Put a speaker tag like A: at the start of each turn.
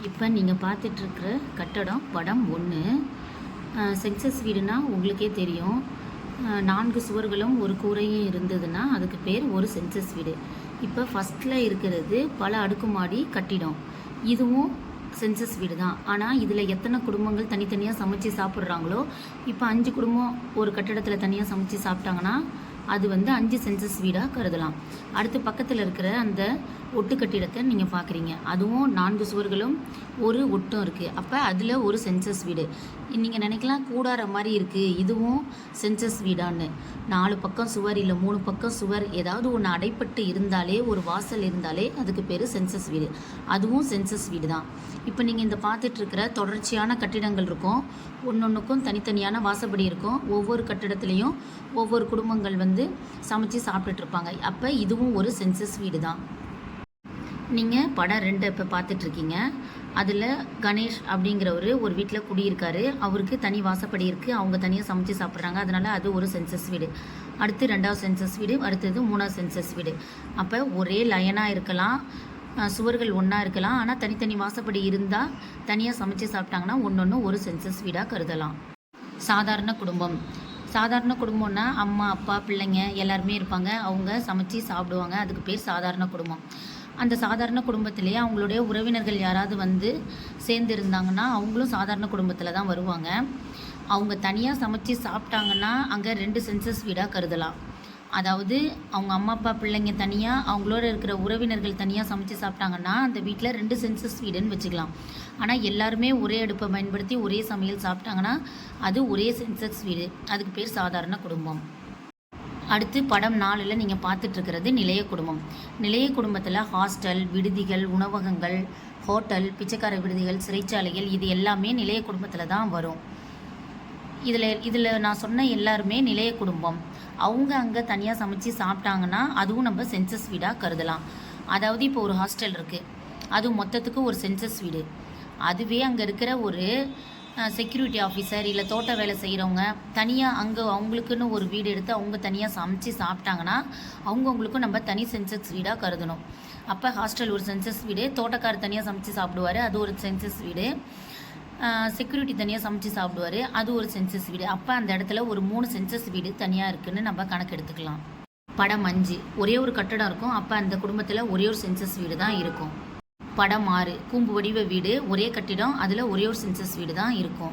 A: இப்போ நீங்கள் பார்த்துட்ருக்குற கட்டடம் படம் 1. சென்சஸ் வீடுனா உங்களுக்கே தெரியும். 4 சுவர்களும் ஒரு கூரையும் இருந்ததுன்னா அதுக்கு பேர் ஒரு சென்சஸ் வீடு. இப்போ ஃபஸ்ட்டில் இருக்கிறது பல அடுக்குமாடி கட்டிடம். இதுவும் சென்சஸ் வீடு தான். ஆனால் இதில் எத்தனை குடும்பங்கள் தனித்தனியாக சமைச்சு சாப்பிட்றாங்களோ, இப்போ 5 குடும்பம் ஒரு கட்டிடத்தில் தனியாக சமைச்சு சாப்பிட்டாங்கன்னா அது 5 சென்சஸ் வீடாக கருதலாம். அடுத்து பக்கத்தில் இருக்கிற அந்த ஒட்டு கட்டிடத்தை நீங்கள் பார்க்குறீங்க. அதுவும் 4 சுவர்களும் ஒரு ஒட்டும் இருக்குது. அப்போ அதில் ஒரு சென்சஸ் வீடு. நீங்கள் நினைக்கலாம் கூடார மாதிரி இருக்குது, இதுவும் சென்சஸ் வீடான்னு. 4 பக்கம் சுவர் இல்லை 3 பக்கம் சுவர், ஏதாவது ஒன்று அடைப்பட்டு இருந்தாலே, ஒரு வாசல் இருந்தாலே அதுக்கு பேர் சென்சஸ் வீடு. அதுவும் சென்சஸ் வீடு தான். இப்போ நீங்கள் இந்த பார்த்துட்ருக்கிற தொடர்ச்சியான கட்டிடங்கள் இருக்கும். ஒன்றொன்றுக்கும் தனித்தனியான வாசப்படி இருக்கும். ஒவ்வொரு கட்டிடத்துலேயும் ஒவ்வொரு குடும்பங்கள் சமைச்சு சாப்பிட்டுட்ருப்பாங்க. அப்போ இதுவும் ஒரு சென்சஸ் வீடு தான். நீங்கள் படம் 2 இப்போ பார்த்துட்ருக்கீங்க. அதில் கணேஷ் அப்படிங்கிறவர் ஒரு வீட்டில் குடியிருக்காரு. அவருக்கு தனி வாசப்படி இருக்குது. அவங்க தனியாக சமைச்சு சாப்பிட்றாங்க. அதனால் அது ஒரு சென்சஸ் வீடு. அடுத்து 2வது சென்சஸ் வீடு, அடுத்தது 3வது சென்சஸ் வீடு. அப்போ ஒரே லைனாக இருக்கலாம், சுவர்கள் ஒன்றா இருக்கலாம். ஆனால் தனித்தனி வாசப்படி இருந்தால் தனியாக சமைச்சு சாப்பிட்டாங்கன்னா ஒன்று ஒரு சென்சஸ் வீடாக கருதலாம். சாதாரண குடும்பம். சாதாரண குடும்பம்னா அம்மா அப்பா பிள்ளைங்க எல்லாருமே இருப்பாங்க. அவங்க சமைச்சு சாப்பிடுவாங்க. அதுக்கு பேர் சாதாரண குடும்பம். அந்த சாதாரண குடும்பத்திலேயே அவங்களுடைய உறவினர்கள் யாராவது சேர்ந்து இருந்தாங்கன்னா அவங்களும் சாதாரண குடும்பத்தில் தான் வருவாங்க. அவங்க தனியாக சமைச்சு சாப்பிட்டாங்கன்னா அங்கே 2 சென்சஸ் வீடாக கருதலாம். அதாவது அவங்க அம்மா அப்பா பிள்ளைங்க தனியாக, அவங்களோட இருக்கிற உறவினர்கள் தனியாக சமைச்சு சாப்பிட்டாங்கன்னா அந்த வீட்டில் 2 சென்சஸ் வீடுன்னு வச்சுக்கலாம். ஆனால் எல்லாருமே ஒரே அடுப்பை பயன்படுத்தி ஒரே சமையல் சாப்பிட்டாங்கன்னா அது ஒரே சென்சஸ் வீடு. அதுக்கு பேர் சாதாரண குடும்பம். அடுத்து படம் 4ல் நீங்கள் பார்த்துட்ருக்கிறது நிலைய குடும்பம். நிலைய குடும்பத்தில் ஹாஸ்டல், விடுதிகள், உணவகங்கள், ஹோட்டல், பிச்சைக்கார விடுதிகள், சிறைச்சாலைகள் இது எல்லாமே நிலைய குடும்பத்தில் தான் வரும். இதில் நான் சொன்ன எல்லாருமே நிலைய குடும்பம். அவங்க அங்கே தனியாக சமைச்சு சாப்பிட்டாங்கன்னா அதுவும் நம்ம சென்சஸ் வீடாக கருதலாம். அதாவது இப்போ ஒரு ஹாஸ்டல் இருக்குது, அது மொத்தத்துக்கு ஒரு சென்சஸ் வீடு. அதுவே அங்கே இருக்கிற ஒரு செக்யூரிட்டி ஆஃபீஸர் இல்லை தோட்ட வேலை செய்கிறவங்க தனியாக அங்கே அவங்களுக்குன்னு ஒரு வீடு எடுத்து அவங்க தனியாக சமைச்சு சாப்பிட்டாங்கன்னா அவங்கவுங்களுக்கும் நம்ம தனி சென்சஸ் வீடாக கருதணும். அப்போ ஹாஸ்டல் ஒரு சென்சஸ் வீடு, தோட்டக்காரர் தனியாக சமைச்சு சாப்பிடுவார், அது ஒரு சென்சஸ் வீடு, செக்யூரிட்டி தனியாக சமைச்சு சாப்பிடுவார், அது ஒரு சென்சஸ் வீடு. அப்போ அந்த இடத்துல ஒரு 3 சென்சஸ் வீடு தனியாக இருக்குதுன்னு நம்ம கணக்கு எடுத்துக்கலாம். படம் 5 ஒரே ஒரு கட்டடம் இருக்கும். அப்போ அந்த குடும்பத்தில் ஒரே ஒரு சென்சஸ் வீடு தான் இருக்கும். படம் 6 கூம்பு வடிவ வீடு, ஒரே கட்டிடம், அதில் ஒரே ஒரு சென்சஸ் வீடு தான் இருக்கும்.